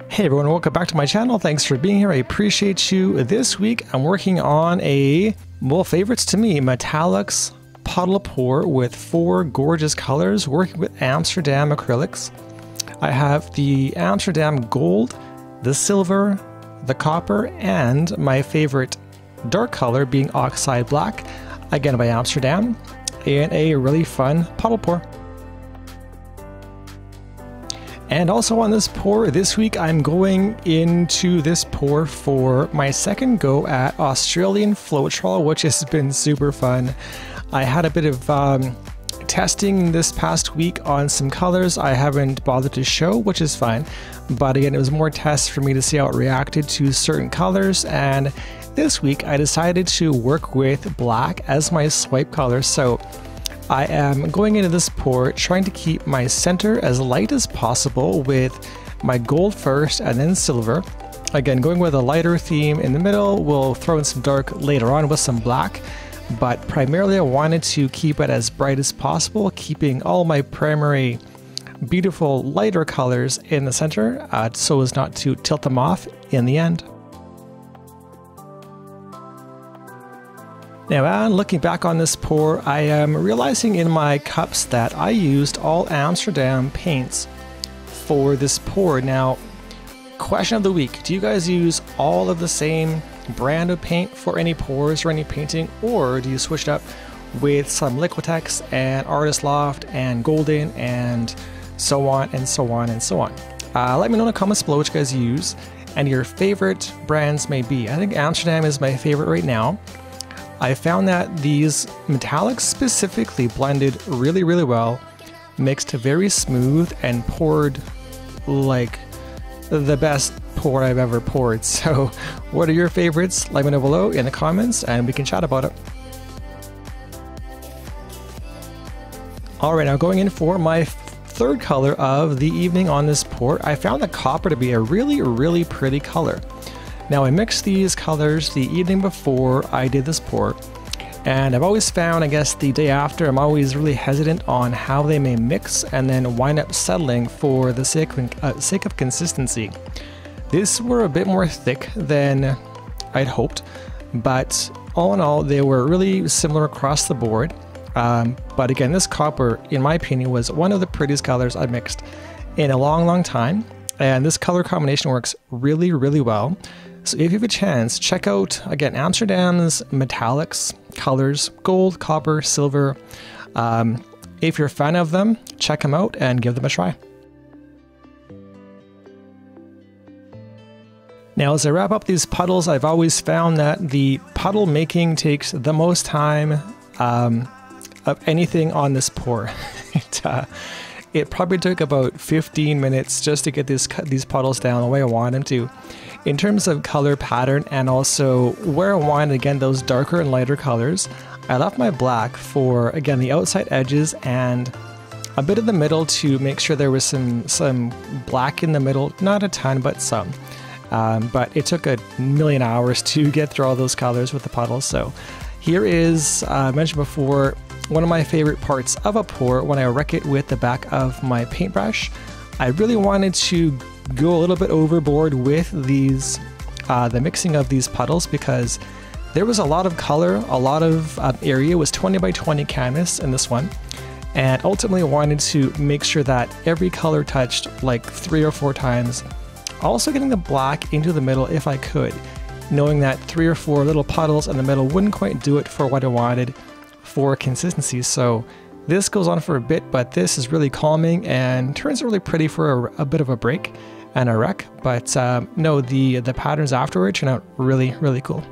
Hey everyone, welcome back to my channel. Thanks for being here. I appreciate you. This week I'm working on favorites to me, metallics puddle pour with 4 gorgeous colors, working with Amsterdam acrylics. I have the Amsterdam Gold, the Silver, the Copper, and my favorite dark color being Oxide Black, again by Amsterdam, in a really fun puddle pour. And also on this pour this week, I'm going into this pour for my second go at Australian Floetrol, which has been super fun. I had a bit of testing this past week on some colors I haven't bothered to show, which is fine. But again, it was more tests for me to see how it reacted to certain colors. And this week I decided to work with black as my swipe color. So I am going into this pour trying to keep my center as light as possible with my gold first and then silver. Again, going with a lighter theme in the middle. We'll throw in some dark later on with some black, but primarily I wanted to keep it as bright as possible, keeping all my primary beautiful lighter colors in the center so as not to tilt them off in the end. Now, looking back on this pour, I am realizing in my cups that I used all Amsterdam paints for this pour. Now, question of the week, do you guys use all of the same brand of paint for any pours or any painting, or do you switch it up with some Liquitex and Artist Loft and Golden and so on and so on and so on? Let me know in the comments below which you guys use and your favorite brands may be. I think Amsterdam is my favorite right now. I found that these metallics specifically blended really, really well, mixed very smooth, and poured like the best pour I've ever poured. So what are your favorites? Let me know below in the comments and we can chat about it. Alright, now going in for my third color of the evening on this pour, I found the copper to be a really, really pretty color. Now I mixed these colors the evening before I did this pour, and I've always found, I guess the day after, I'm always really hesitant on how they may mix and then wind up settling for the sake of consistency. These were a bit more thick than I'd hoped, but all in all they were really similar across the board. But again, this copper, in my opinion, was one of the prettiest colors I mixed in a long time, and this color combination works really, really well. So if you have a chance, check out, again, Amsterdam's metallics colors, gold, copper, silver. If you're a fan of them, check them out and give them a try. Now, as I wrap up these puddles, I've always found that the puddle making takes the most time of anything on this pour. It probably took about 15 minutes just to get these puddles down the way I want them to. In terms of color pattern and also where I wanted, again, those darker and lighter colors, I left my black for, again, the outside edges and a bit of the middle to make sure there was some black in the middle. Not a ton, but some. But it took a million hours to get through all those colors with the puddles. So here is, I mentioned before, one of my favorite parts of a pour when I wreck it with the back of my paintbrush. I really wanted to go a little bit overboard with these, the mixing of these puddles, because there was a lot of color, a lot of area. It was 20 by 20 canvas in this one. And ultimately I wanted to make sure that every color touched like 3 or 4 times. Also getting the black into the middle if I could, knowing that 3 or 4 little puddles in the middle wouldn't quite do it for what I wanted for consistency. So this goes on for a bit, but this is really calming and turns out really pretty for a bit of a break and a wreck. But no, the patterns afterward turn out really, really cool.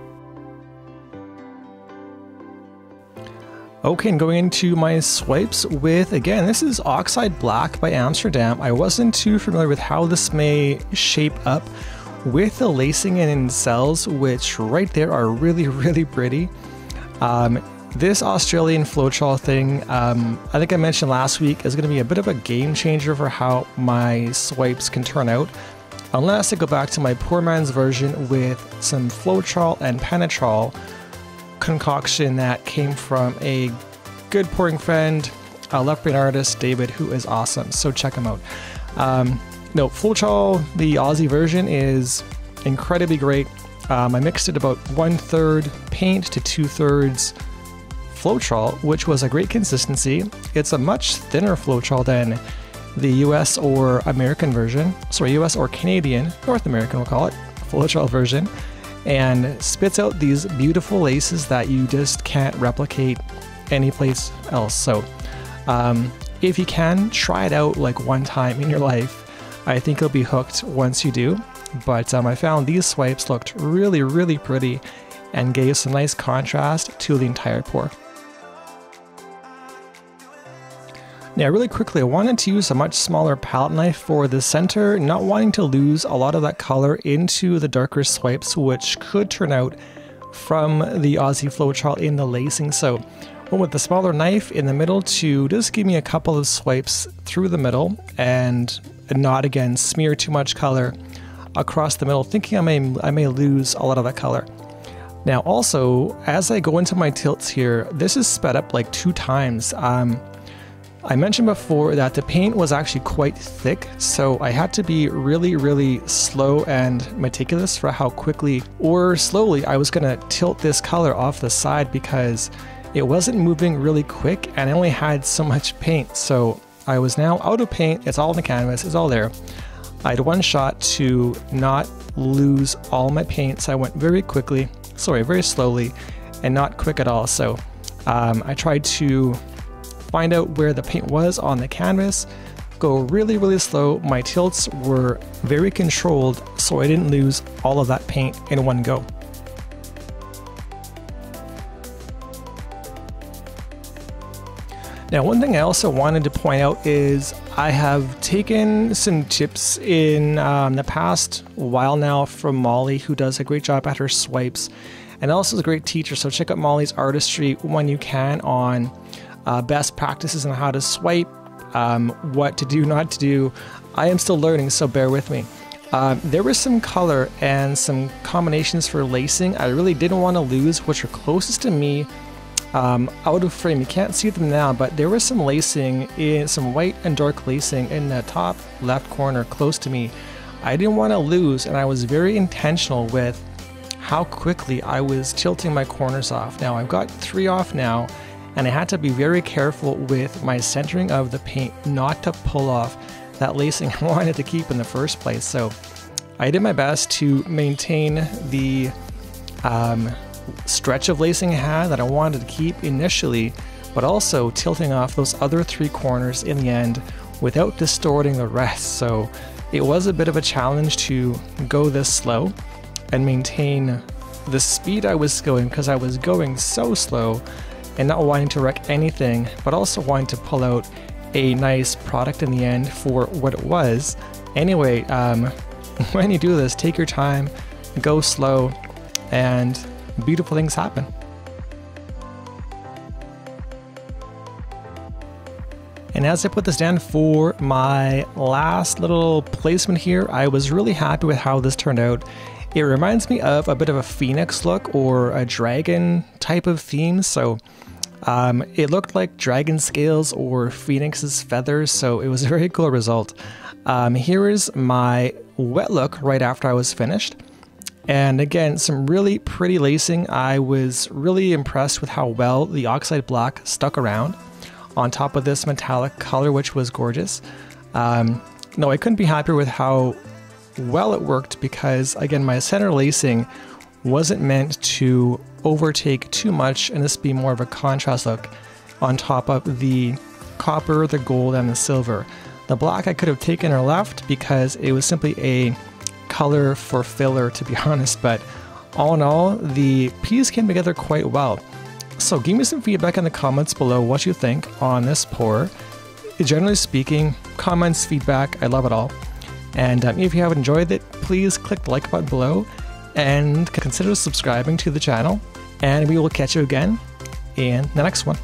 Okay, and going into my swipes with, again, this is Oxide Black by Amsterdam. I wasn't too familiar with how this may shape up with the lacing and cells, which right there are really, really pretty. This Australian Floetrol thing, I think I mentioned last week, is going to be a bit of a game changer for how my swipes can turn out. Unless I go back to my poor man's version with some Floetrol and Penetrol concoction that came from a good pouring friend, a left brain artist, David, who is awesome. So check him out. No, Floetrol, the Aussie version, is incredibly great. I mixed it about 1/3 paint to 2/3 Floetrol, which was a great consistency. It's a much thinner Floetrol than the US or American version. Sorry, US or Canadian, North American we'll call it, Floetrol version, and spits out these beautiful laces that you just can't replicate anyplace else. So if you can, try it out like one time in your life. I think you'll be hooked once you do. But I found these swipes looked really, really pretty and gave some nice contrast to the entire pour. Now really quickly, I wanted to use a much smaller palette knife for the center, not wanting to lose a lot of that color into the darker swipes, which could turn out from the Aussie Floetrol in the lacing. So went with the smaller knife in the middle to just give me a couple of swipes through the middle and not again smear too much color across the middle, thinking I may lose a lot of that color. Now also, as I go into my tilts here, this is sped up like 2 times. I mentioned before that the paint was actually quite thick, so I had to be really, really slow and meticulous for how quickly or slowly I was gonna tilt this color off the side, because it wasn't moving really quick and I only had so much paint. So I was now out of paint, it's all on the canvas, it's all there. I had one shot to not lose all my paint, so I went very slowly and not quick at all. So I tried to find out where the paint was on the canvas, go really, really slow. My tilts were very controlled, so I didn't lose all of that paint in one go. Now, one thing I also wanted to point out is I have taken some tips in the past while now from Molly, who does a great job at her swipes and also is a great teacher. So check out Molly's artistry when you can on best practices on how to swipe, what to do, not to do. I am still learning, so bear with me. There was some color and some combinations for lacing I really didn't want to lose, which are closest to me out of frame. You can't see them now, but there was some lacing, some white and dark lacing in the top left corner close to me. I didn't want to lose, and I was very intentional with how quickly I was tilting my corners off. Now I've got 3 off now, and I had to be very careful with my centering of the paint not to pull off that lacing I wanted to keep in the first place. So I did my best to maintain the stretch of lacing I had that I wanted to keep initially, but also tilting off those other 3 corners in the end without distorting the rest. So it was a bit of a challenge to go this slow and maintain the speed I was going, because I was going so slow and not wanting to wreck anything, but also wanting to pull out a nice product in the end for what it was. Anyway, when you do this, take your time, go slow, and beautiful things happen. And as I put this down for my last little placement here, I was really happy with how this turned out. It reminds me of a bit of a phoenix look or a dragon type of theme. So it looked like dragon scales or phoenix's feathers, so it was a very cool result. Here is my wet look right after I was finished. And again, some really pretty lacing. I was really impressed with how well the Oxide black stuck around on top of this metallic color, which was gorgeous. No, I couldn't be happier with how well it worked, because again, my center lacing wasn't meant to overtake too much and this be more of a contrast look on top of the copper, the gold, and the silver. The black I could have taken or left because it was simply a color for filler, to be honest, but all in all, the piece came together quite well. So give me some feedback in the comments below what you think on this pour. Generally speaking, comments, feedback, I love it all. And if you have enjoyed it, please click the like button below and consider subscribing to the channel, and we will catch you again in the next one.